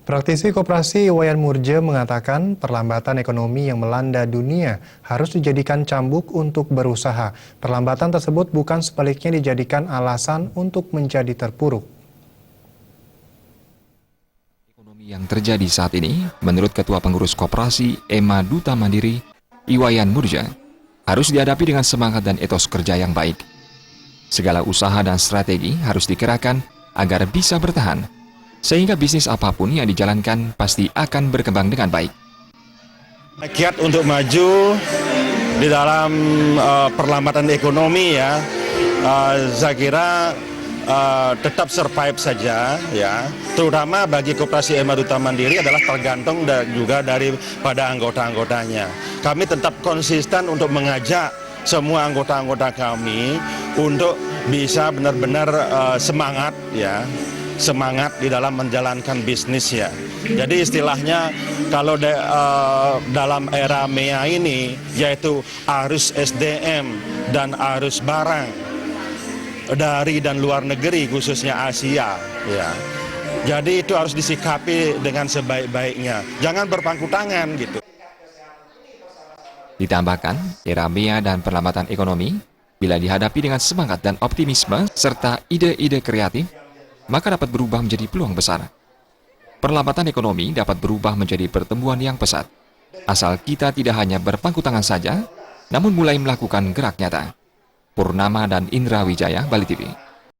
Praktisi koperasi Iwayan Murje mengatakan perlambatan ekonomi yang melanda dunia harus dijadikan cambuk untuk berusaha. Perlambatan tersebut bukan sebaliknya dijadikan alasan untuk menjadi terpuruk. Ekonomi yang terjadi saat ini, menurut Ketua Pengurus Koperasi EMA Duta Mandiri, Iwayan Murje, harus dihadapi dengan semangat dan etos kerja yang baik. Segala usaha dan strategi harus dikerahkan agar bisa bertahan, sehingga bisnis apapun yang dijalankan pasti akan berkembang dengan baik. Kiat untuk maju di dalam perlambatan ekonomi ya, saya kira tetap survive saja ya, terutama bagi koperasi EMA Duta Mandiri adalah tergantung juga daripada anggota-anggotanya. Kami tetap konsisten untuk mengajak semua anggota-anggota kami untuk bisa benar-benar semangat ya, semangat di dalam menjalankan bisnis ya. Jadi istilahnya kalau dalam era MEA ini yaitu arus SDM dan arus barang dari dan luar negeri khususnya Asia ya. Jadi itu harus disikapi dengan sebaik-baiknya. Jangan berpangku tangan gitu. Ditambahkan, era MEA dan perlambatan ekonomi bila dihadapi dengan semangat dan optimisme serta ide-ide kreatif, maka dapat berubah menjadi peluang besar. Perlambatan ekonomi dapat berubah menjadi pertumbuhan yang pesat, asal kita tidak hanya berpangku tangan saja, namun mulai melakukan gerak nyata. Purnama dan Indra Wijaya, Bali TV.